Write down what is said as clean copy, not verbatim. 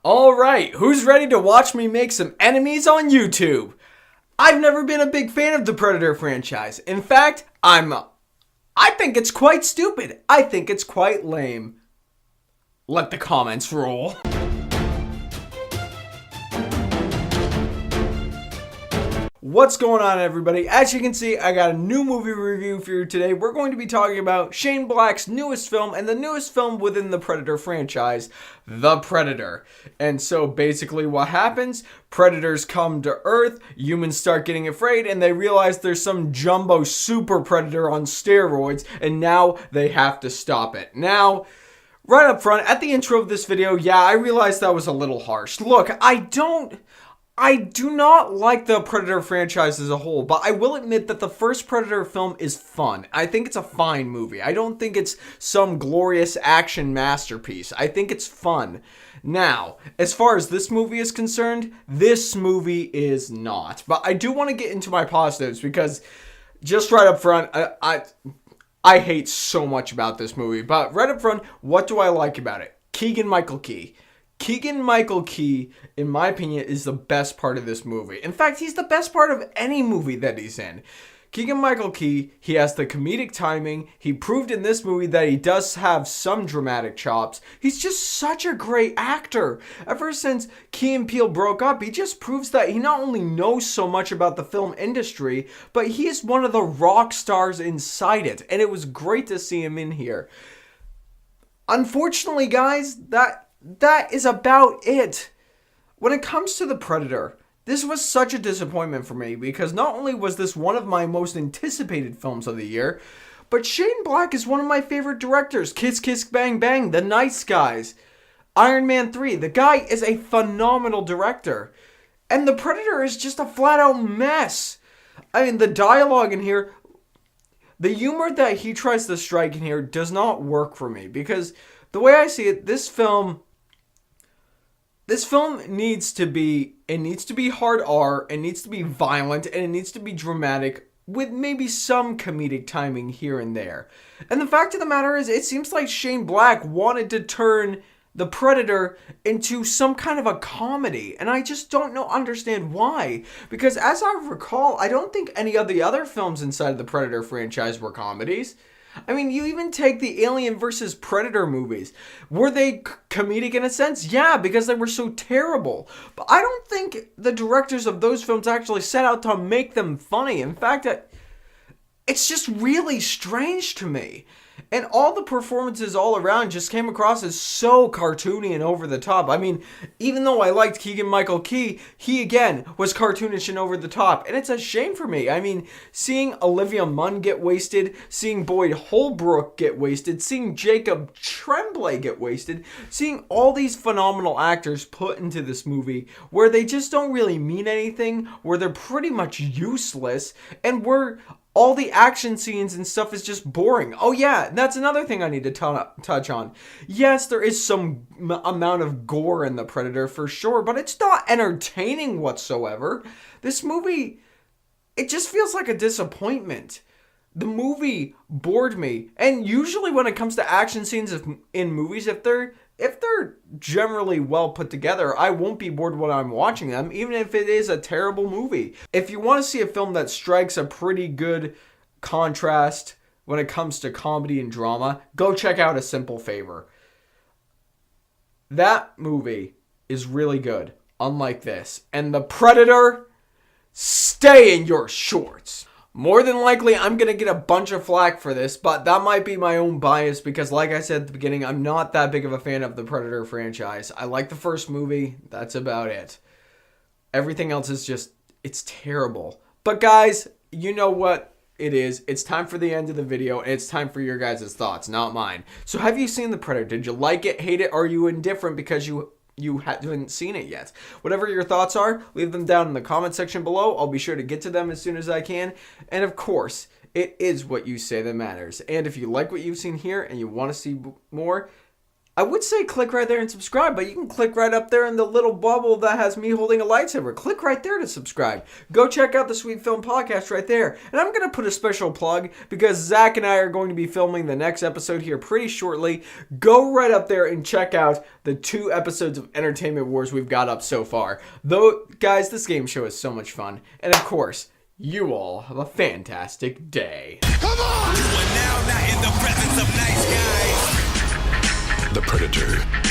Alright, who's ready to watch me make some enemies on YouTube? I've never been a big fan of the Predator franchise. In fact, I think it's quite stupid. I think it's quite lame. Let the comments roll. What's going on, everybody? As you can see, I got a new movie review for you today. We're going to be talking about Shane Black's newest film and the newest film within the Predator franchise, The Predator. And so basically what happens, predators come to Earth, humans start getting afraid, and they realize there's some jumbo super predator on steroids, and now they have to stop it. Now, right up front, at the intro of this video, yeah, I realized that was a little harsh. Look, I do not like the Predator franchise as a whole, but I will admit that the first Predator film is fun. I think it's a fine movie. I don't think it's some glorious action masterpiece. I think it's fun. Now, as far as this movie is concerned, this movie is not. But I do want to get into my positives because just right up front, I hate so much about this movie. But right up front, what do I like about it? Keegan-Michael Key. Keegan-Michael Key, in my opinion, is the best part of this movie. In fact, he's the best part of any movie that he's in. Keegan-Michael Key, he has the comedic timing. He proved in this movie that he does have some dramatic chops. He's just such a great actor. Ever since Key and Peele broke up, he just proves that he not only knows so much about the film industry, but he is one of the rock stars inside it. And it was great to see him in here. Unfortunately, guys, that is about it. When it comes to The Predator, this was such a disappointment for me because not only was this one of my most anticipated films of the year, but Shane Black is one of my favorite directors. Kiss Kiss Bang Bang, The Nice Guys, Iron Man 3. The guy is a phenomenal director. And The Predator is just a flat out mess. I mean, the dialogue in here, the humor that he tries to strike in here does not work for me because the way I see it, this film needs to be hard R, it needs to be violent, and it needs to be dramatic with maybe some comedic timing here and there. And the fact of the matter is, it seems like Shane Black wanted to turn The Predator into some kind of a comedy, and I just don't understand why. Because as I recall, I don't think any of the other films inside the Predator franchise were comedies. I mean, you even take the Alien vs. Predator movies. Were they comedic in a sense? Yeah, because they were so terrible. But I don't think the directors of those films actually set out to make them funny. In fact, it's just really strange to me. And all the performances all around just came across as so cartoony and over the top. I mean, even though I liked Keegan-Michael Key, he again was cartoonish and over the top. And it's a shame for me. I mean, seeing Olivia Munn get wasted, seeing Boyd Holbrook get wasted, seeing Jacob Tremblay get wasted, seeing all these phenomenal actors put into this movie where they just don't really mean anything, where they're pretty much useless, and where all the action scenes and stuff is just boring. Oh yeah, that's another thing I need to touch on. Yes, there is some amount of gore in The Predator for sure, but it's not entertaining whatsoever. This movie, it just feels like a disappointment. The movie bored me, and usually when it comes to action scenes in movies, if they're generally well put together, I won't be bored when I'm watching them, even if it is a terrible movie. If you want to see a film that strikes a pretty good contrast when it comes to comedy and drama, go check out A Simple Favor. That movie is really good, unlike this. And The Predator, stay in your shorts. More than likely, I'm going to get a bunch of flack for this, but that might be my own bias because, like I said at the beginning, I'm not that big of a fan of the Predator franchise. I like the first movie. That's about it. Everything else is just, it's terrible. But guys, you know what it is. It's time for the end of the video, and it's time for your guys' thoughts, not mine. So have you seen The Predator? Did you like it, hate it, or are you indifferent because you haven't seen it yet? Whatever your thoughts are, leave them down in the comment section below. I'll be sure to get to them as soon as I can. And of course, it is what you say that matters. And if you like what you've seen here and you want to see more, I would say click right there and subscribe, but you can click right up there in the little bubble that has me holding a lightsaber. Click right there to subscribe. Go check out the Sweet Film Podcast right there. And I'm going to put a special plug because Zach and I are going to be filming the next episode here pretty shortly. Go right up there and check out the 2 episodes of Entertainment Wars we've got up so far. Though, guys, this game show is so much fun. And of course, you all have a fantastic day. Come on! You are now not in the presence of nice guys. The Predator.